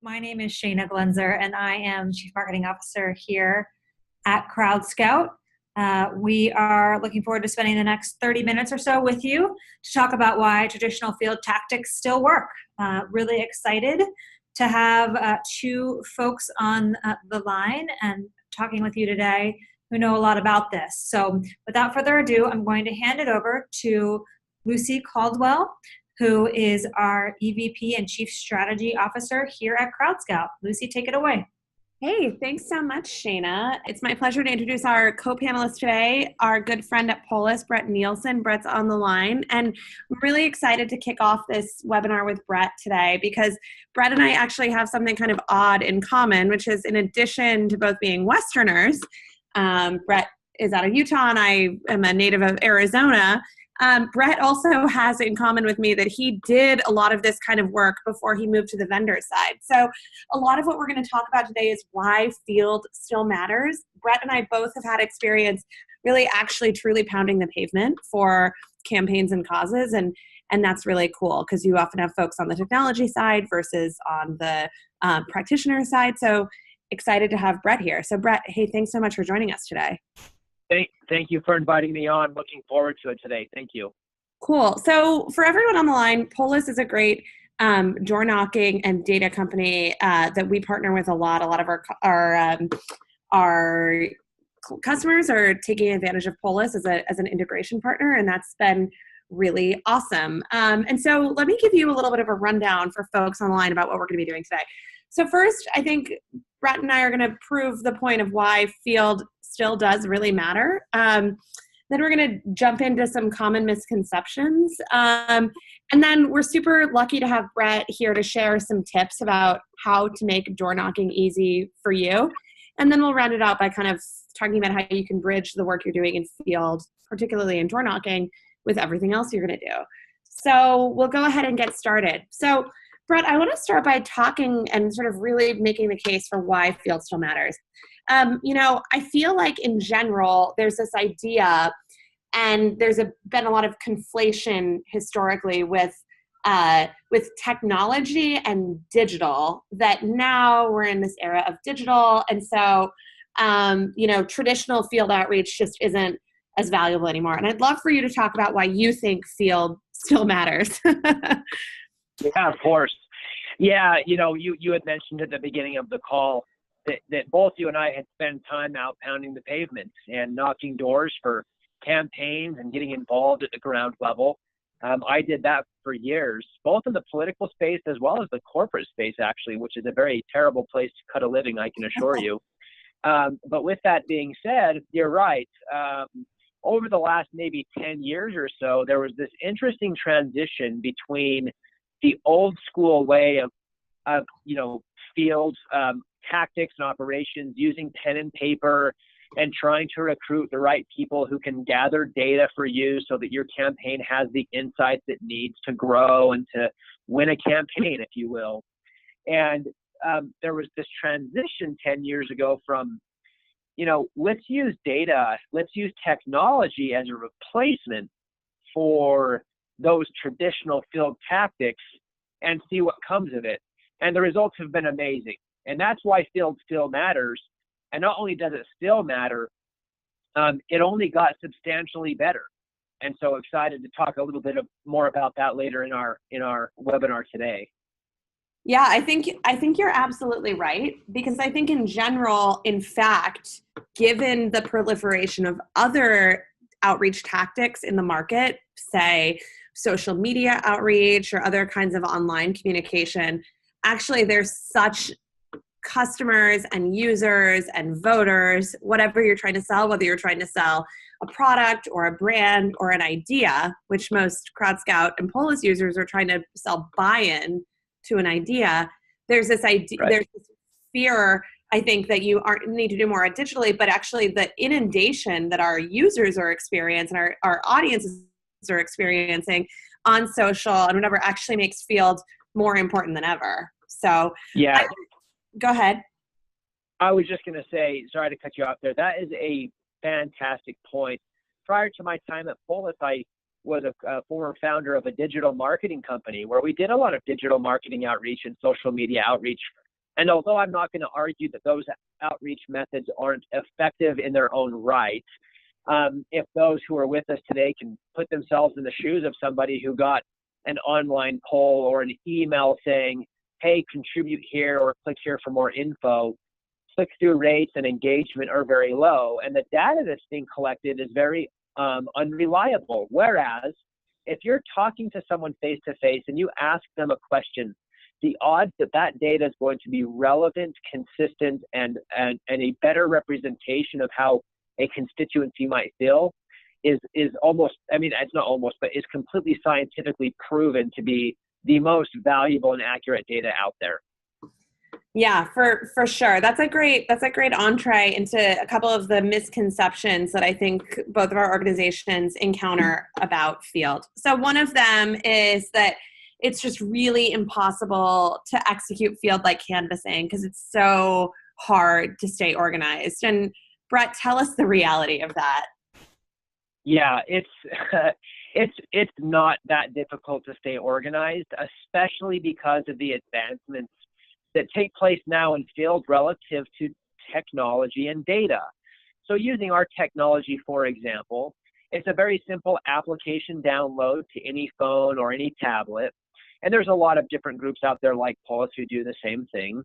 My name is Shayna Glenzer, and I am Chief Marketing Officer here at Crowdskout. We are looking forward to spending the next 30 minutes or so with you to talk about why traditional field tactics still work. Really excited to have two folks on the line and talking with you today who know a lot about this. So without further ado, I'm going to hand it over to Lucy Caldwell, who is our EVP and Chief Strategy Officer here at Crowdskout. Lucy, take it away. Hey, thanks so much, Shayna. It's my pleasure to introduce our co-panelist today, our good friend at Polis, Brett Nielsen. Brett's on the line, and I'm really excited to kick off this webinar with Brett today because Brett and I actually have something kind of odd in common, which is in addition to both being Westerners, Brett is out of Utah and I am a native of Arizona. Brett also has in common with me that he did a lot of this kind of work before he moved to the vendor side. So a lot of what we're going to talk about today is why field still matters. Brett and I both have had experience really actually truly pounding the pavement for campaigns and causes. And that's really cool because you often have folks on the technology side versus on the practitioner side. So excited to have Brett here. So Brett, hey, thanks so much for joining us today. Thank you for inviting me on. Looking forward to it today. Thank you. Cool. So for everyone on the line, Polis is a great door knocking and data company that we partner with a lot. A lot of our customers are taking advantage of Polis as an integration partner, and that's been really awesome. And so let me give you a little bit of a rundown for folks on the line about what we're going to be doing today. So first, I think Brett and I are going to prove the point of why field still does really matter. Then we're going to jump into some common misconceptions. And then we're super lucky to have Brett here to share some tips about how to make door knocking easy for you. And then we'll round it out by kind of talking about how you can bridge the work you're doing in field, particularly in door knocking, with everything else you're going to do. So we'll go ahead and get started. So Brett, I want to start by talking and sort of really making the case for why field still matters. I feel like in general, there's this idea, and there's been a lot of conflation historically with technology and digital, that now we're in this era of digital. And so, traditional field outreach just isn't as valuable anymore. And I'd love for you to talk about why you think field still matters. Yeah, of course. Yeah, you had mentioned at the beginning of the call that both you and I had spent time out pounding the pavement and knocking doors for campaigns and getting involved at the ground level. I did that for years, both in the political space as well as the corporate space, actually, which is a very terrible place to cut a living, I can assure you. But with that being said, you're right. Over the last maybe 10 years or so, there was this interesting transition between the old school way of field tactics and operations, using pen and paper and trying to recruit the right people who can gather data for you so that your campaign has the insights it needs to grow and to win a campaign, if you will. And there was this transition 10 years ago from, let's use data, let's use technology as a replacement for those traditional field tactics and see what comes of it. And the results have been amazing. And that's why field still matters. And not only does it still matter, it only got substantially better. And so excited to talk a little bit more about that later in our webinar today. Yeah, I think you're absolutely right, because I think in general, in fact, given the proliferation of other outreach tactics in the market, say social media outreach or other kinds of online communication, actually there's such customers and users and voters, whatever you're trying to sell, whether you're trying to sell a product or a brand or an idea, which most Crowdskout and Polis users are trying to sell buy-in to an idea. There's this idea, right. There's this fear, I think, that you need to do more digitally, but actually the inundation that our users are experiencing and our audiences are experiencing on social and whatever actually makes field more important than ever. So yeah. Go ahead. I was just going to say, sorry to cut you off there. That is a fantastic point. Prior to my time at Polis, I was a former founder of a digital marketing company where we did a lot of digital marketing outreach and social media outreach. And although I'm not going to argue that those outreach methods aren't effective in their own right, if those who are with us today can put themselves in the shoes of somebody who got an online poll or an email saying, hey, contribute here or click here for more info, click-through rates and engagement are very low, and the data that's being collected is very unreliable. Whereas if you're talking to someone face-to-face and you ask them a question, the odds that that data is going to be relevant, consistent, and a better representation of how a constituency might feel is almost, I mean, it's not almost, but is completely scientifically proven to be the most valuable and accurate data out there. Yeah, for sure. That's a great entree into a couple of the misconceptions that I think both of our organizations encounter about Field. So one of them is that it's just really impossible to execute Field like canvassing because it's so hard to stay organized. And Brett, tell us the reality of that. Yeah, it's not that difficult to stay organized, especially because of the advancements that take place now in Field relative to technology and data. So using our technology, for example, it's a very simple application download to any phone or any tablet. And there's a lot of different groups out there like Polis who do the same thing.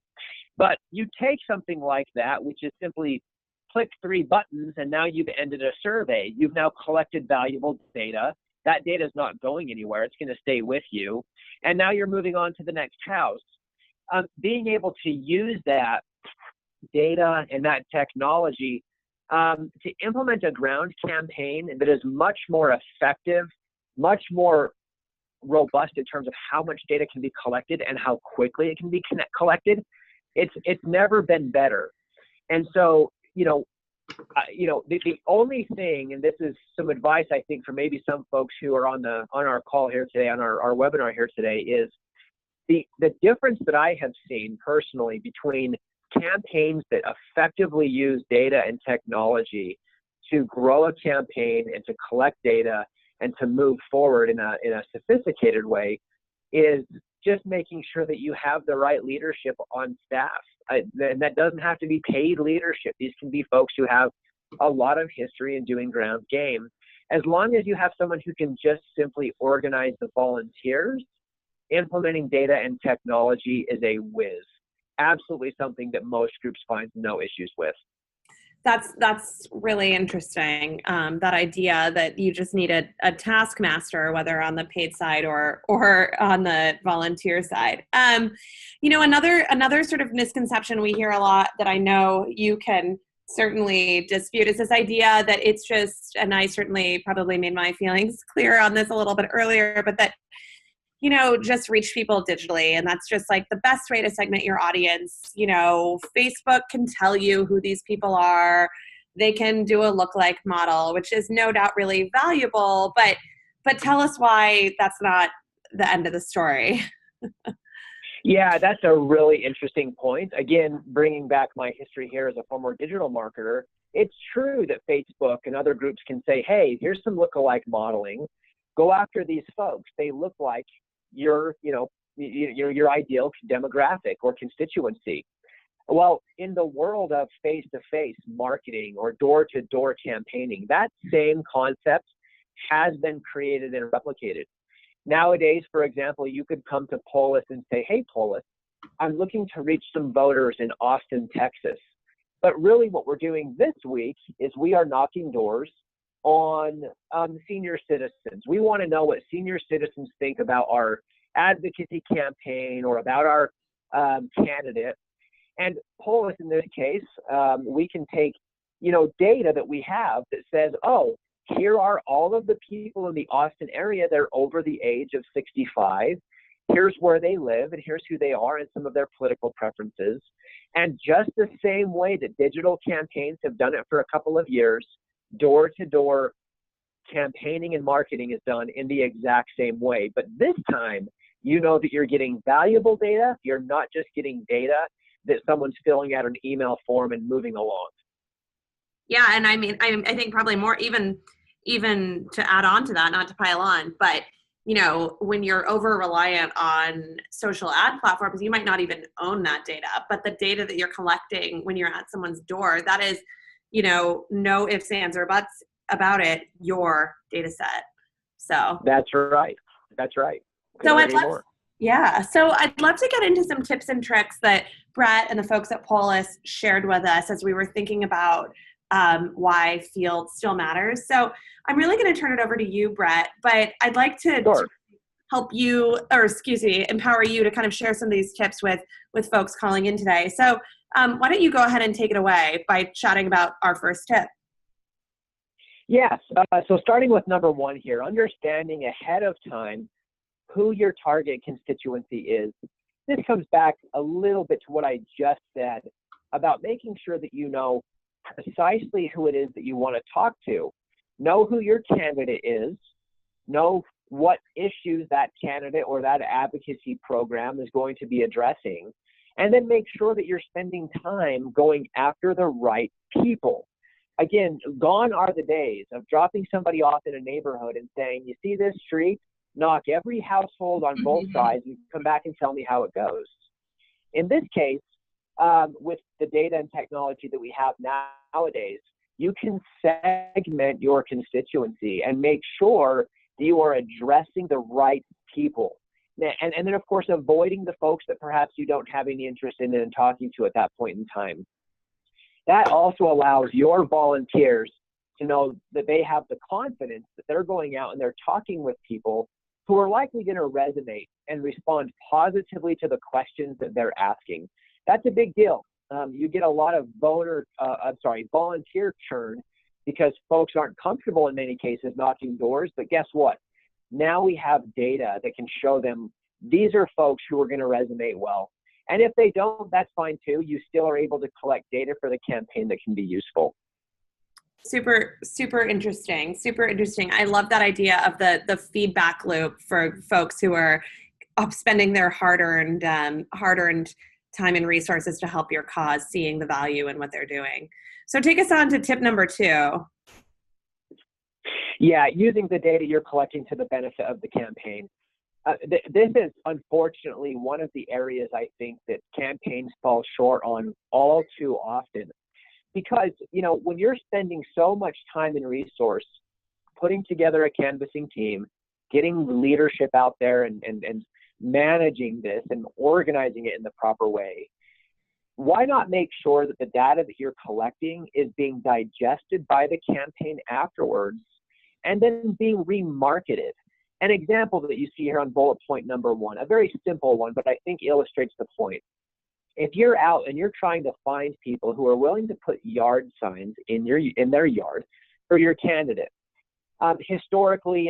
But you take something like that, which is simply click 3 buttons, and now you've ended a survey. You've now collected valuable data. That data is not going anywhere. It's going to stay with you. And now you're moving on to the next house. Being able to use that data and that technology to implement a ground campaign that is much more effective, much more robust in terms of how much data can be collected and how quickly it can be collected, it's never been better. And so, the only thing, and this is some advice I think for maybe some folks who are on our call here today, on our webinar here today, is the difference that I have seen personally between campaigns that effectively use data and technology to grow a campaign and to collect data and to move forward in a sophisticated way is just making sure that you have the right leadership on staff. And that doesn't have to be paid leadership. These can be folks who have a lot of history in doing ground game. As long as you have someone who can just simply organize the volunteers, implementing data and technology is a whiz. Absolutely something that most groups find no issues with. That's really interesting. That idea that you just need a taskmaster, whether on the paid side or on the volunteer side. Another sort of misconception we hear a lot that I know you can certainly dispute is this idea that it's just, and I certainly probably made my feelings clear on this a little bit earlier, but that just reach people digitally. And that's just like the best way to segment your audience. Facebook can tell you who these people are. They can do a lookalike model, which is no doubt really valuable, but tell us why that's not the end of the story. Yeah, that's a really interesting point. Again, bringing back my history here as a former digital marketer, it's true that Facebook and other groups can say, hey, here's some lookalike modeling. Go after these folks. They look like your ideal demographic or constituency. Well, in the world of face-to-face marketing or door-to-door campaigning, that same concept has been created and replicated. Nowadays, for example, you could come to Polis and say, hey, Polis, I'm looking to reach some voters in Austin, Texas. But really what we're doing this week is we are knocking doors on senior citizens. We want to know what senior citizens think about our advocacy campaign or about our candidate. And Polis, in this case, we can take, data that we have that says, oh, here are all of the people in the Austin area that are over the age of 65. Here's where they live and here's who they are and some of their political preferences. And just the same way that digital campaigns have done it for a couple of years, door-to-door campaigning and marketing is done in the exact same way. But this time, that you're getting valuable data. You're not just getting data that someone's filling out an email form and moving along. Yeah, and I mean, I think probably more even even to add on to that, not to pile on, but when you're over reliant on social ad platforms, you might not even own that data, but the data that you're collecting when you're at someone's door, that is, no ifs, ands, or buts about it, your data set. So that's right. That's right. So I'd love to get into some tips and tricks that Brett and the folks at Polis shared with us as we were thinking about why field still matters. So I'm really going to turn it over to you, Brett, but I'd like to help you, empower you to kind of share some of these tips with folks calling in today. So why don't you go ahead and take it away by chatting about our first tip? Yes. So starting with number one here, understanding ahead of time who your target constituency is. This comes back a little bit to what I just said about making sure that you know precisely who it is that you want to talk to. Know who your candidate is. Know what issues that candidate or that advocacy program is going to be addressing. And then make sure that you're spending time going after the right people. Again, gone are the days of dropping somebody off in a neighborhood and saying, you see this street? Knock every household on both sides and come back and tell me how it goes. In this case, with the data and technology that we have nowadays, you can segment your constituency and make sure that you are addressing the right people. And then, of course, avoiding the folks that perhaps you don't have any interest in talking to at that point in time. That also allows your volunteers to know that they have the confidence that they're going out and they're talking with people who are likely going to resonate and respond positively to the questions that they're asking. That's a big deal. You get a lot of volunteer churn because folks aren't comfortable in many cases knocking doors, but guess what? Now we have data that can show them these are folks who are going to resonate well. And if they don't, that's fine too. You still are able to collect data for the campaign that can be useful. Super, super interesting. Super interesting. I love that idea of the feedback loop for folks who are spending their hard-earned time and resources to help your cause, seeing the value in what they're doing. So take us on to tip number 2. Yeah, using the data you're collecting to the benefit of the campaign. This is unfortunately one of the areas I think that campaigns fall short on all too often. Because, when you're spending so much time and resource putting together a canvassing team, getting leadership out there and managing this and organizing it in the proper way, why not make sure that the data that you're collecting is being digested by the campaign afterwards and then being remarketed? An example that you see here on bullet point number 1, a very simple one, but I think illustrates the point. If you're out and you're trying to find people who are willing to put yard signs in their yard for your candidate, historically,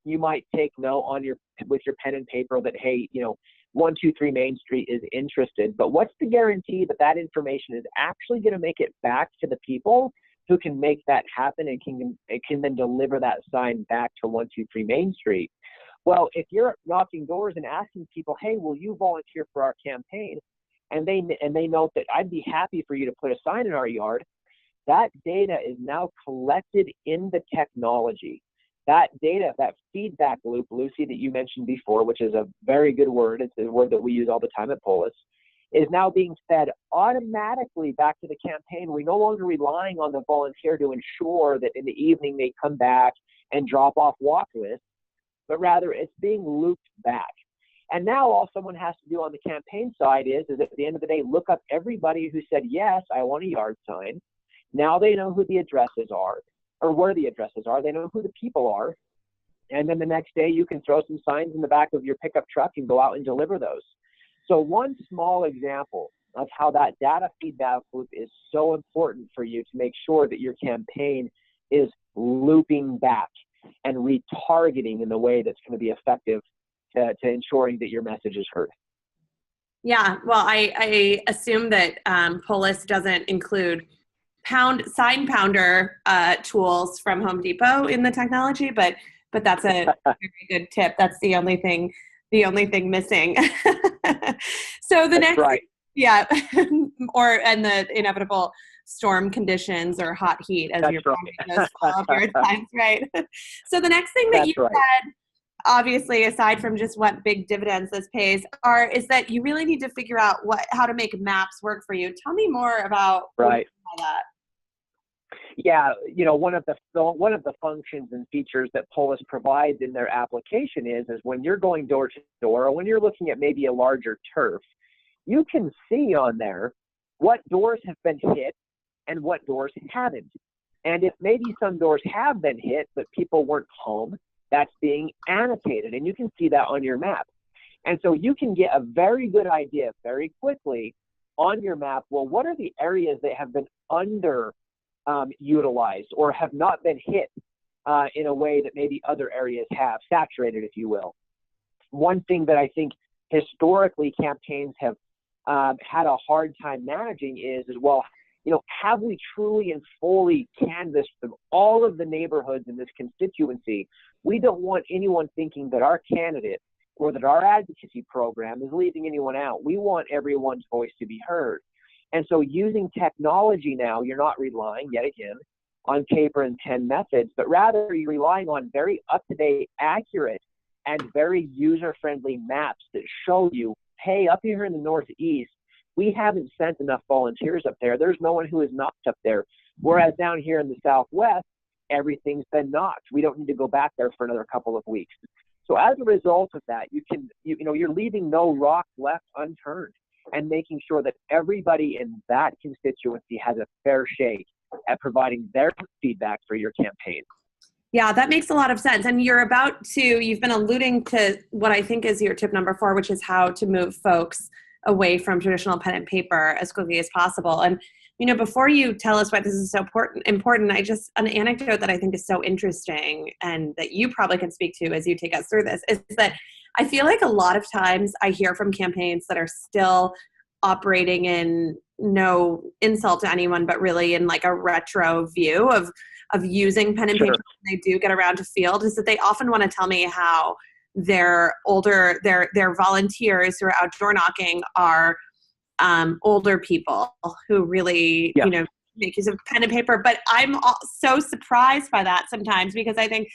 you might take note with your pen and paper that, hey, 123 Main Street is interested, but what's the guarantee that that information is actually going to make it back to the people who can make that happen and can then deliver that sign back to 123 Main Street? Well, if you're knocking doors and asking people, hey, will you volunteer for our campaign? And they note that I'd be happy for you to put a sign in our yard, that data is now collected in the technology. That data, that feedback loop, Lucy, that you mentioned before, which is a very good word, it's a word that we use all the time at Polis, is now being fed automatically back to the campaign. We're no longer relying on the volunteer to ensure that in the evening they come back and drop off walk lists, but rather it's being looped back. And now all someone has to do on the campaign side is at the end of the day, look up everybody who said, yes, I want a yard sign. Now they know who the addresses are or where the addresses are. They know who the people are. And then the next day you can throw some signs in the back of your pickup truck and go out and deliver those. So one small example of how that data feedback loop is so important for you to make sure that your campaign is looping back and retargeting in the way that's going to be effective to ensuring that your message is heard. Yeah, well, I assume that Polis doesn't include sign pounder tools from Home Depot in the technology, but that's a very good tip. That's the only thing missing. So the that's next, right. Yeah, and the inevitable storm conditions or hot heat as That's you're right. planning those follow-up yard signs, right? So the next thing that That's you right. said, obviously, aside from just what big dividends this pays, is that you really need to figure out how to make maps work for you. Tell me more about what you Right. mean by that. Yeah, one of the functions and features that Polis provides in their application is when you're going door to door, or when you're looking at maybe a larger turf, you can see on there what doors have been hit and what doors haven't. And if maybe some doors have been hit, but people weren't home, that's being annotated, and you can see that on your map. And so you can get a very good idea very quickly on your map, well, what are the areas that have been utilized or have not been hit in a way that maybe other areas have, saturated, if you will. One thing that I think historically campaigns have had a hard time managing is well, have we truly and fully canvassed all of the neighborhoods in this constituency? We don't want anyone thinking that our candidate or that our advocacy program is leaving anyone out. We want everyone's voice to be heard. And so using technology now, you're not relying, yet again, on paper and pen methods, but rather you're relying on very up-to-date, accurate, and very user-friendly maps that show you, hey, up here in the Northeast, we haven't sent enough volunteers up there. There's no one who is knocked up there. Whereas down here in the Southwest, everything's been knocked. We don't need to go back there for another couple of weeks. So as a result of that, you're leaving no rock left unturned, and making sure that everybody in that constituency has a fair shake at providing their feedback for your campaign. Yeah, that makes a lot of sense. And you've been alluding to what I think is your tip number 4, which is how to move folks away from traditional pen and paper as quickly as possible. And, before you tell us why this is so important, an anecdote that I think is so interesting and that you probably can speak to as you take us through this is that I feel like a lot of times I hear from campaigns that are still operating in, no insult to anyone, but really in like a retro view of using pen and paper when they do get around to field, is that they often want to tell me how their volunteers who are out door knocking are older people who really, make use of pen and paper. But I'm so surprised by that sometimes, because I think,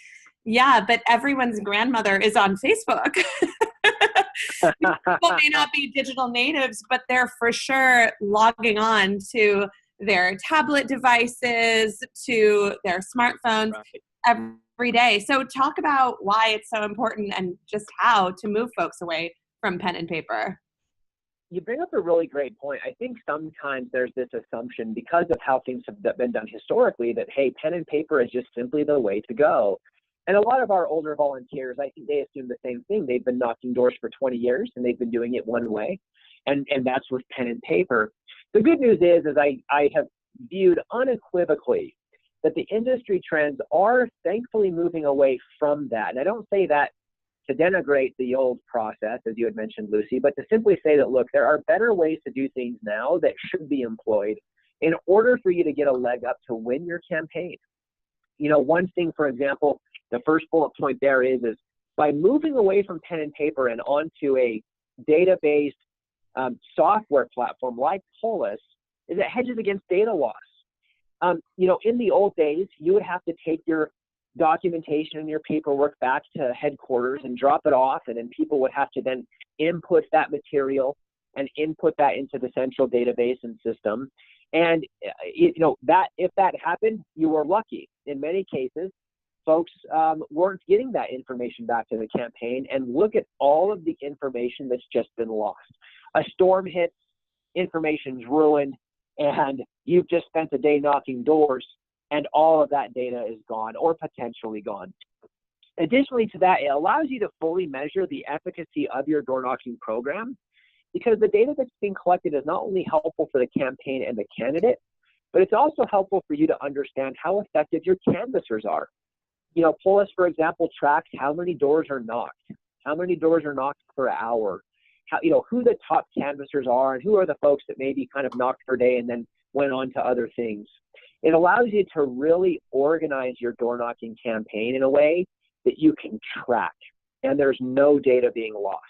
yeah, but everyone's grandmother is on Facebook. People may not be digital natives, but they're for sure logging on to their tablet devices, to their smartphones every day. So talk about why it's so important and just how to move folks away from pen and paper. You bring up a really great point. I think sometimes there's this assumption, because of how things have been done historically, that, hey, pen and paper is just simply the way to go. And a lot of our older volunteers, I think they assume the same thing. They've been knocking doors for 20 years, and they've been doing it one way, and that's with pen and paper. The good news is I have viewed unequivocally that the industry trends are thankfully moving away from that. And I don't say that to denigrate the old process, as you had mentioned, Lucy, but to simply say that, look, there are better ways to do things now that should be employed in order for you to get a leg up to win your campaign. One thing, for example, the first bullet point there is by moving away from pen and paper and onto a data-based software platform like Polis, is it hedges against data loss. In the old days, you would have to take your documentation and your paperwork back to headquarters and drop it off, and then people would have to then input that material and input that into the central database and system. And that if that happened, you were lucky. In many cases, folks weren't getting that information back to the campaign, and look at all of the information that's just been lost. A storm hits, information's ruined, and you've just spent a day knocking doors, and all of that data is gone or potentially gone. Additionally to that, it allows you to fully measure the efficacy of your door knocking program, because the data that's being collected is not only helpful for the campaign and the candidate, but it's also helpful for you to understand how effective your canvassers are. Polis, for example, tracks how many doors are knocked, per hour, who the top canvassers are, and who are the folks that maybe kind of knocked per day and then went on to other things. It allows you to really organize your door knocking campaign in a way that you can track, and there's no data being lost.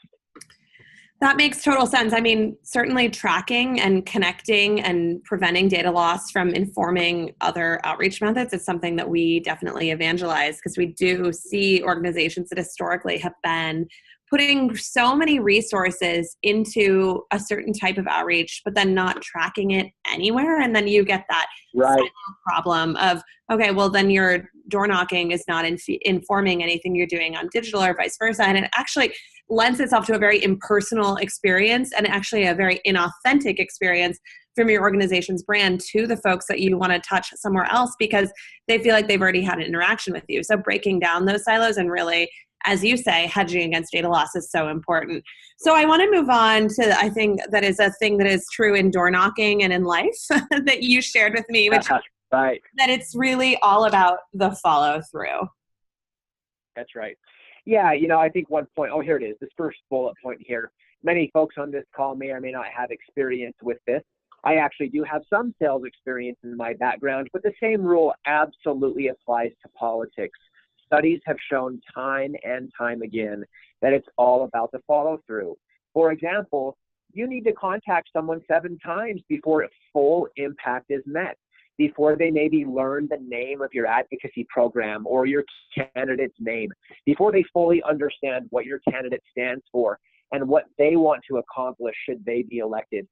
That makes total sense. I mean, certainly tracking and connecting and preventing data loss from informing other outreach methods is something that we definitely evangelize, because we do see organizations that historically have been putting so many resources into a certain type of outreach, but then not tracking it anywhere. And then you get that Right. problem of, okay, well, then your door knocking is not informing anything you're doing on digital or vice versa. And it actually lends itself to a very impersonal experience and actually a very inauthentic experience from your organization's brand to the folks that you want to touch somewhere else, because they feel like they've already had an interaction with you. So breaking down those silos and really, as you say, hedging against data loss is so important. So I want to move on to, I think that is a thing that is true in door knocking and in life that you shared with me, which right. that it's really all about the follow through. That's right. Yeah, I think one point, here it is, this first bullet point here. Many folks on this call may or may not have experience with this. I actually do have some sales experience in my background, but the same rule absolutely applies to politics. Studies have shown time and time again that it's all about the follow through. For example, you need to contact someone 7 times before full impact is met, before they maybe learn the name of your advocacy program or your candidate's name, before they fully understand what your candidate stands for and what they want to accomplish should they be elected.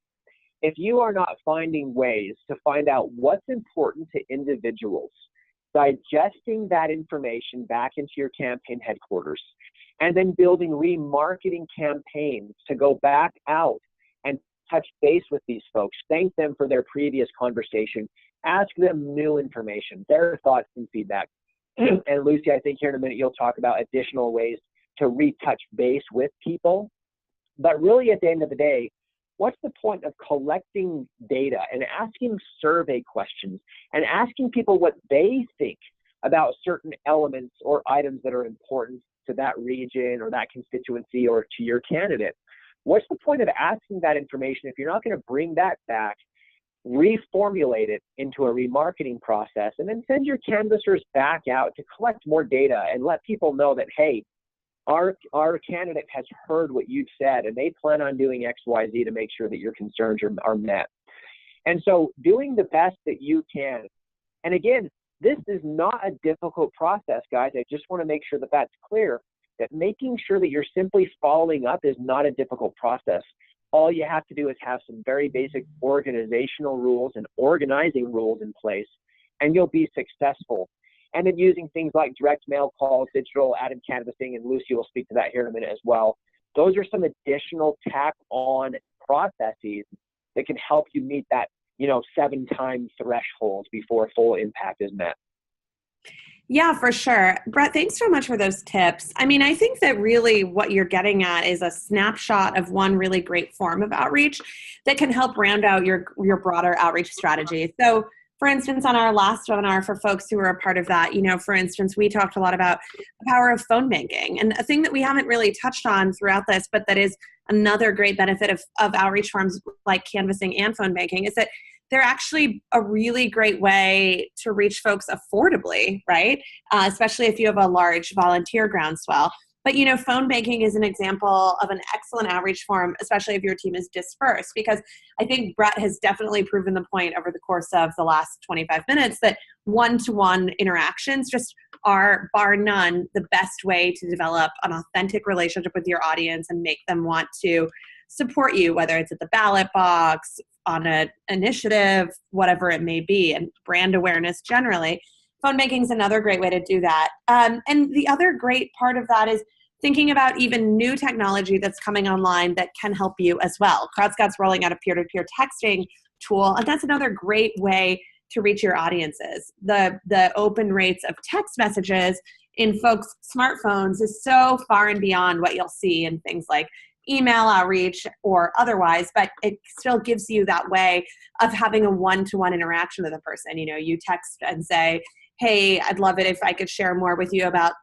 If you are not finding ways to find out what's important to individuals, digesting that information back into your campaign headquarters, and then building remarketing campaigns to go back out and touch base with these folks, thank them for their previous conversation, ask them new information, their thoughts and feedback. And Lucy, I think here in a minute, you'll talk about additional ways to retouch base with people. But really at the end of the day, what's the point of collecting data and asking survey questions and asking people what they think about certain elements or items that are important to that region or that constituency or to your candidate? What's the point of asking that information if you're not going to bring that back, reformulate it into a remarketing process, and then send your canvassers back out to collect more data and let people know that, hey, our candidate has heard what you've said and they plan on doing X, Y, Z to make sure that your concerns are met. And so doing the best that you can. And again, this is not a difficult process, guys. I just want to make sure that that's clear, that making sure that you're simply following up is not a difficult process. All you have to do is have some very basic organizational rules and organizing rules in place, and you'll be successful. And then using things like direct mail calls, digital added canvassing, and Lucy will speak to that here in a minute as well. Those are some additional tack-on processes that can help you meet that, 7-time threshold before full impact is met. Yeah, for sure. Brett, thanks so much for those tips. I mean, I think that really what you're getting at is a snapshot of one really great form of outreach that can help round out your broader outreach strategy. So, for instance, on our last webinar, for folks who were a part of that, for instance, we talked a lot about the power of phone banking. And a thing that we haven't really touched on throughout this, but that is another great benefit of outreach forms like canvassing and phone banking, is that they're actually a really great way to reach folks affordably, right? Especially if you have a large volunteer groundswell. But, phone banking is an example of an excellent outreach form, especially if your team is dispersed, because I think Brett has definitely proven the point over the course of the last 25 minutes that one-to-one interactions just are, bar none, the best way to develop an authentic relationship with your audience and make them want to support you, whether it's at the ballot box, on an initiative, whatever it may be, and brand awareness generally. Phone banking is another great way to do that. And the other great part of that is thinking about even new technology that's coming online that can help you as well. Crowdskout's rolling out a peer-to-peer texting tool, and that's another great way to reach your audiences. The open rates of text messages in folks' smartphones is so far and beyond what you'll see in things like email outreach or otherwise, but it still gives you that way of having a one-to-one interaction with a person. You text and say, hey, I'd love it if I could share more with you about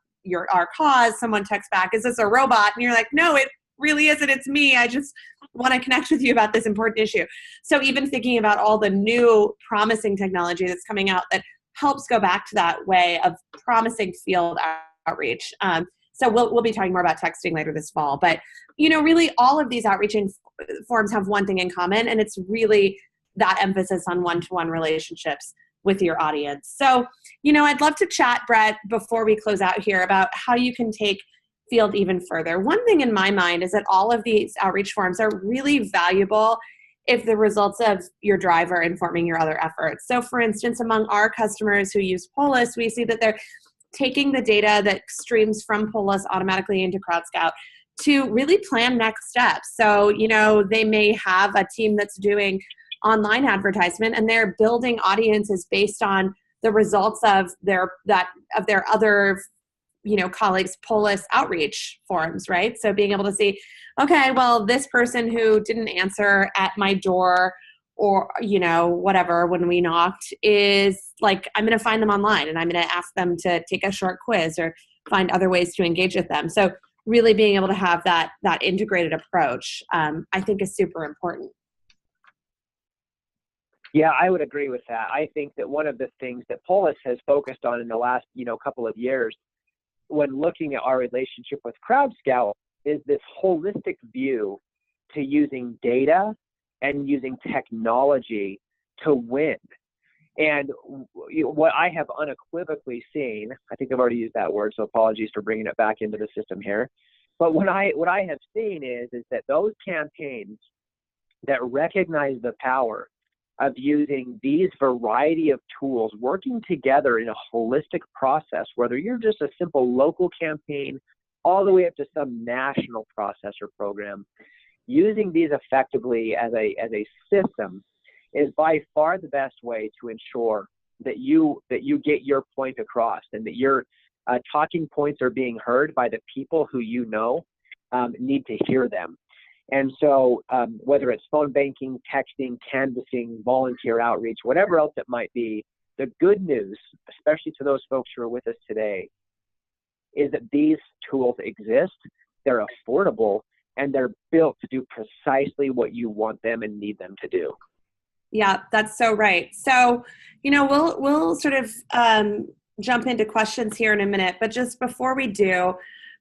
our cause. Someone texts back, is this a robot? And you're like, no, it really isn't. It's me. I just want to connect with you about this important issue. So even thinking about all the new promising technology that's coming out that helps go back to that way of promising field outreach. So we'll be talking more about texting later this fall. But, really all of these outreach forums have one thing in common, and it's really that emphasis on one-to-one relationships with your audience. So, I'd love to chat, Brett, before we close out here about how you can take field even further. One thing in my mind is that all of these outreach forums are really valuable if the results of your drive are informing your other efforts. So for instance, among our customers who use Polis, we see that they're taking the data that streams from Polis automatically into Crowdskout to really plan next steps. So, they may have a team that's doing online advertisement and they're building audiences based on the results of their other colleagues' Polis outreach forums, right? So being able to see, okay, well, this person who didn't answer at my door or, whatever, when we knocked is like, I'm going to find them online and I'm going to ask them to take a short quiz or find other ways to engage with them. So really being able to have that integrated approach, I think is super important. Yeah, I would agree with that. I think that one of the things that Polis has focused on in the last, couple of years when looking at our relationship with Crowdskout is this holistic view to using data and using technology to win. And what I have unequivocally seen, I think I've already used that word, so apologies for bringing it back into the system here. But what I have seen is that those campaigns that recognize the power of using these variety of tools working together in a holistic process, whether you're just a simple local campaign all the way up to some national process or program, using these effectively as a system is by far the best way to ensure that you get your point across and that your talking points are being heard by the people who need to hear them. And so whether it's phone banking, texting, canvassing, volunteer outreach, whatever else it might be, the good news, especially to those folks who are with us today, is that these tools exist, they're affordable, and they're built to do precisely what you want them and need them to do. Yeah, that's so right. So, we'll sort of jump into questions here in a minute, but just before we do,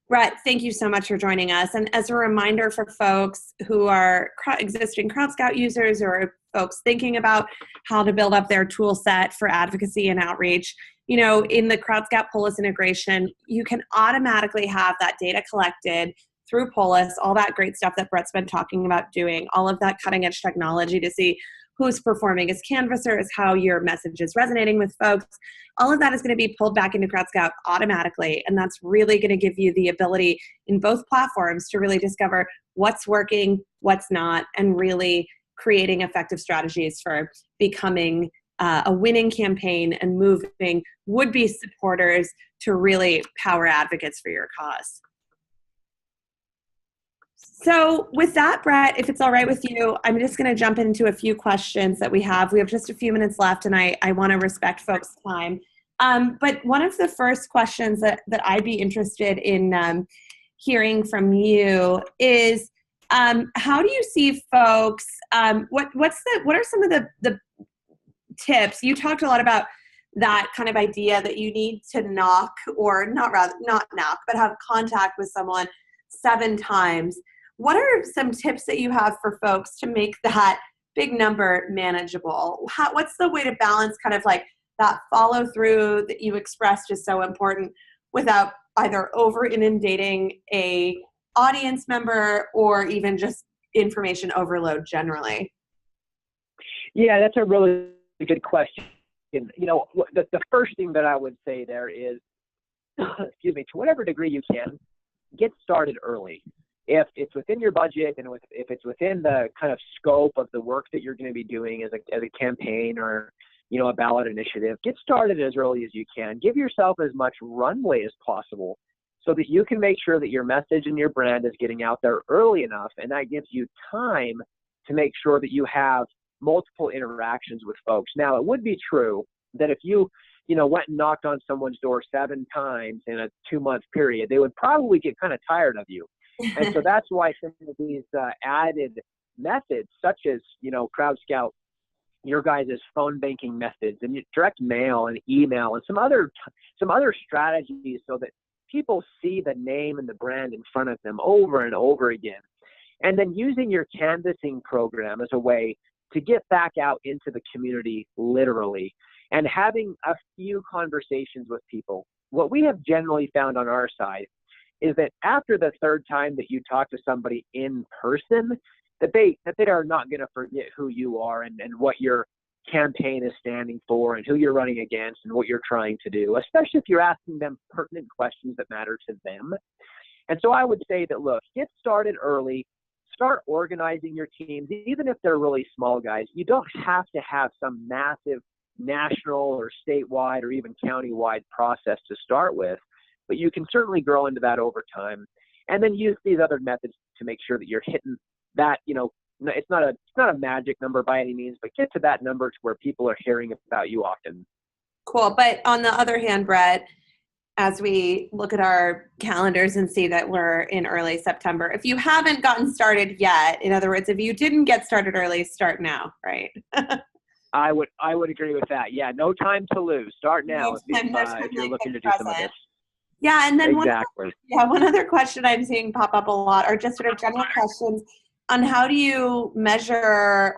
Brett, thank you so much for joining us. And as a reminder for folks who are existing Crowdskout users or folks thinking about how to build up their tool set for advocacy and outreach, in the Crowdskout Polis integration, you can automatically have that data collected through Polis, all that great stuff that Brett's been talking about doing, all of that cutting edge technology to see who's performing as canvassers, how your message is resonating with folks. All of that is going to be pulled back into Crowdskout automatically. And that's really going to give you the ability in both platforms to really discover what's working, what's not, and really creating effective strategies for becoming a winning campaign and moving would-be supporters to really power advocates for your cause. So with that, Brett, if it's all right with you, I'm just going to jump into a few questions that we have. We have just a few minutes left, and I want to respect folks' time. But one of the first questions that I'd be interested in hearing from you is, how do you see folks, what are some of the tips? You talked a lot about that kind of idea that you need to knock, or not knock, but have contact with someone 7 times. What are some tips that you have for folks to make that big number manageable? What's the way to balance kind of like that follow through that you expressed is so important without either over inundating a audience member or even just information overload generally? Yeah, that's a really good question. The first thing that I would say there is, excuse me, to whatever degree you can, get started early. If it's within your budget and if it's within the kind of scope of the work that you're going to be doing as a campaign or, a ballot initiative, get started as early as you can. Give yourself as much runway as possible so that you can make sure that your message and your brand is getting out there early enough, and that gives you time to make sure that you have multiple interactions with folks. Now, it would be true that if you went and knocked on someone's door 7 times in a 2-month period, they would probably get kind of tired of you. And so that's why some of these added methods, such as, Crowdskout, your guys' phone banking methods, and direct mail and email, and some other strategies so that people see the name and the brand in front of them over and over again. And then using your canvassing program as a way to get back out into the community literally and having a few conversations with people. What we have generally found on our side is that after the third time that you talk to somebody in person, that they are not going to forget who you are and what your campaign is standing for and who you're running against and what you're trying to do, especially if you're asking them pertinent questions that matter to them. And so I would say that, look, get started early. Start organizing your teams, even if they're really small, guys. You don't have to have some massive national or statewide or even county-wide process to start with, but you can certainly grow into that over time. And then use these other methods to make sure that you're hitting that, it's not a magic number by any means, but get to that number to where people are hearing about you often. Cool. But on the other hand, Brett, as we look at our calendars and see that we're in early September, if you haven't gotten started yet, in other words, if you didn't get started early, start now, right? I would agree with that. Yeah, no time to lose. Start now if you're looking to do some of this. Yeah, and then exactly. one other question I'm seeing pop up a lot are just sort of general questions on how do you measure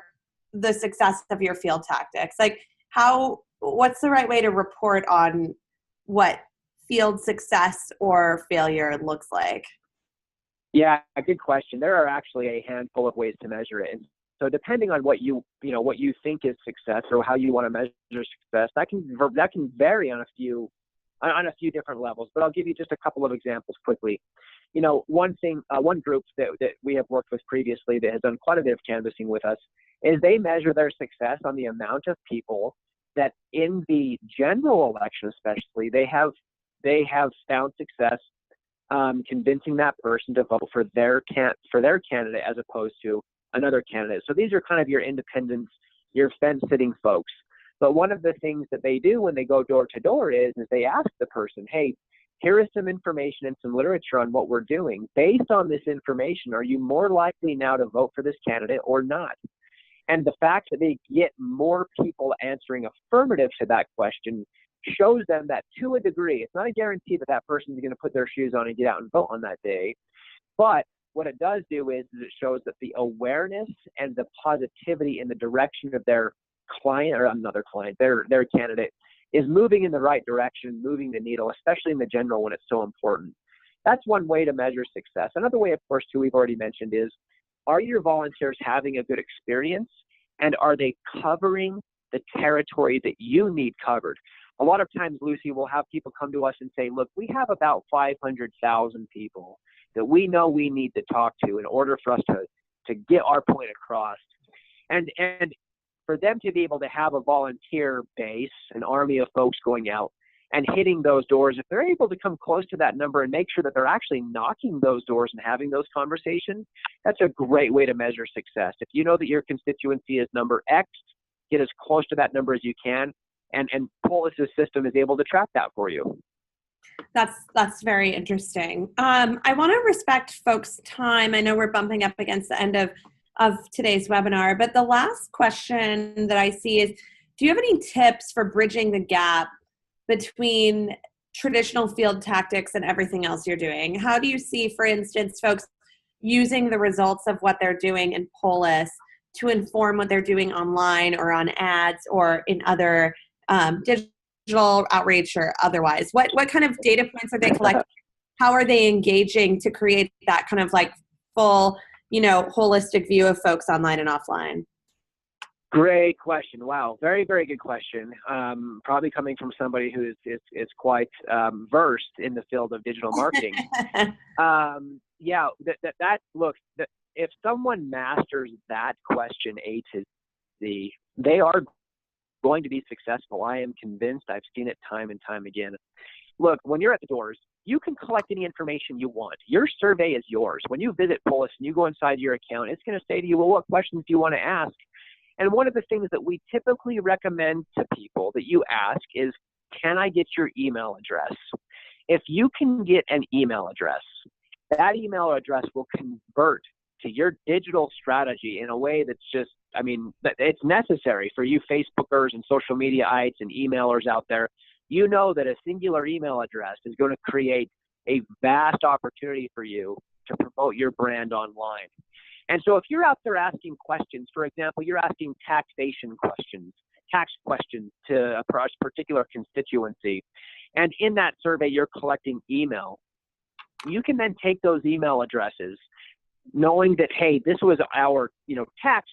the success of your field tactics? Like what's the right way to report on what field success or failure looks like? Yeah, a good question. There are actually a handful of ways to measure it. And so depending on what you think is success or how you want to measure success, that can vary on a few different levels, but I'll give you just a couple of examples quickly. One group that we have worked with previously that has done quite a bit of canvassing with us is they measure their success on the amount of people that in the general election, especially, they have found success convincing that person to vote for their candidate as opposed to another candidate. So these are kind of your independents, your fence-sitting folks. But one of the things that they do when they go door to door is they ask the person, hey, here is some information and some literature on what we're doing. Based on this information, are you more likely now to vote for this candidate or not? And the fact that they get more people answering affirmative to that question shows them that to a degree, it's not a guarantee that that person is going to put their shoes on and get out and vote on that day. But what it does do is it shows that the awareness and the positivity in the direction of their client or another client, their candidate, is moving in the right direction, moving the needle, especially in the general when it's so important. That's one way to measure success. Another way, of course, too, we've already mentioned is, are your volunteers having a good experience, and are they covering the territory that you need covered? A lot of times, Lucy, we'll have people come to us and say, look, we have about 500,000 people that we know we need to talk to in order for us to get our point across. And for them to be able to have a volunteer base, an army of folks going out and hitting those doors, if they're able to come close to that number and make sure that they're actually knocking those doors and having those conversations, that's a great way to measure success. If you know that your constituency is number X, get as close to that number as you can, and Polis's system is able to track that for you. That's very interesting. I want to respect folks' time. I know we're bumping up against the end of today's webinar, but the last question that I see is, do you have any tips for bridging the gap between traditional field tactics and everything else you're doing? How do you see, for instance, folks using the results of what they're doing in Polis to inform what they're doing online or on ads or in other digital outreach or otherwise? What kind of data points are they collecting? How are they engaging to create that kind of like full, holistic view of folks online and offline? Great question. Wow. Very, very good question. Probably coming from somebody who is quite versed in the field of digital marketing. If someone masters that question A to Z, they are going to be successful. I am convinced. I've seen it time and time again. Look, when you're at the doors, you can collect any information you want. Your survey is yours. When you visit Polis and you go inside your account, it's going to say to you, well, what questions do you want to ask? And one of the things that we typically recommend to people that you ask is, can I get your email address? If you can get an email address, that email address will convert to your digital strategy in a way that's just, it's necessary for you Facebookers and social mediaites and emailers out there. You know that a singular email address is going to create a vast opportunity for you to promote your brand online. And so if you're out there asking questions, for example, you're asking taxation questions, tax questions to a particular constituency, and in that survey you're collecting email, you can then take those email addresses, knowing that, hey, this was our, tax,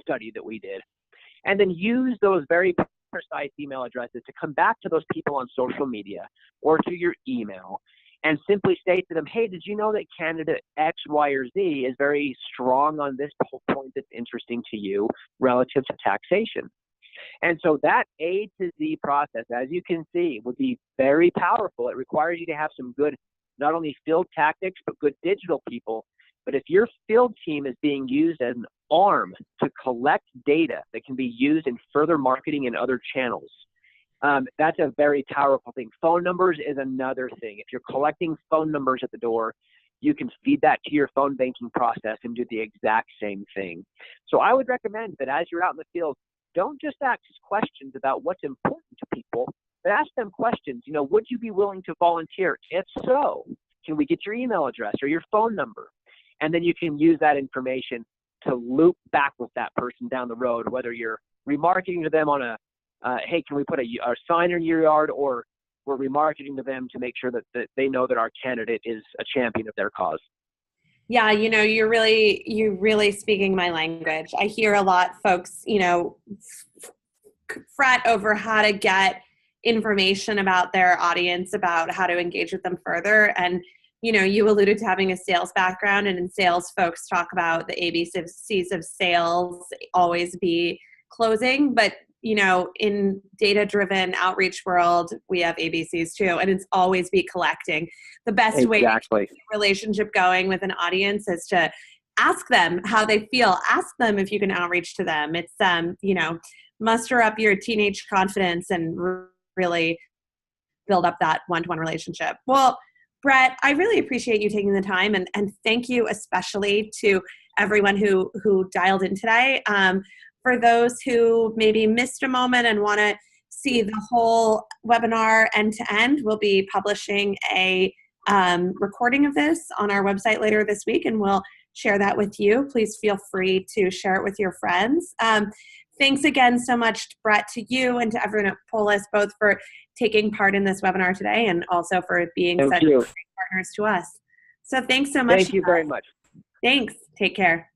study that we did, and then use those very precise email addresses to come back to those people on social media or to your email and simply say to them, hey, did you know that candidate X, Y, or Z is very strong on this point that's interesting to you relative to taxation? And so that A to Z process, as you can see, would be very powerful. It requires you to have some good, not only field tactics, but good digital people. But if your field team is being used as an arm to collect data that can be used in further marketing in other channels, that's a very powerful thing. Phone numbers is another thing. If you're collecting phone numbers at the door, you can feed that to your phone banking process and do the exact same thing. So I would recommend that as you're out in the field, don't just ask questions about what's important to people, but ask them questions. Would you be willing to volunteer? If so, can we get your email address or your phone number? And then you can use that information to loop back with that person down the road, whether you're remarketing to them on hey, can we put a sign in your yard, or we're remarketing to them to make sure that they know that our candidate is a champion of their cause. Yeah, you're really speaking my language. I hear a lot folks, fret over how to get information about their audience, about how to engage with them further. And, you alluded to having a sales background, and in sales, folks talk about the ABCs of sales, always be closing. But, in data-driven outreach world, we have ABCs too, and it's always be collecting. The best way to keep a relationship going with an audience is to ask them how they feel. Ask them if you can outreach to them. It's, muster up your teenage confidence and really build up that one-to-one relationship. Well, Brett, I really appreciate you taking the time, and thank you especially to everyone who dialed in today. For those who maybe missed a moment and want to see the whole webinar end to end, we'll be publishing a recording of this on our website later this week, and we'll share that with you. Please feel free to share it with your friends. Thanks again so much, Brett, to you and to everyone at Polis, both for taking part in this webinar today and also for being such great partners to us. So thanks so much. Thank you very much. Thanks. Take care.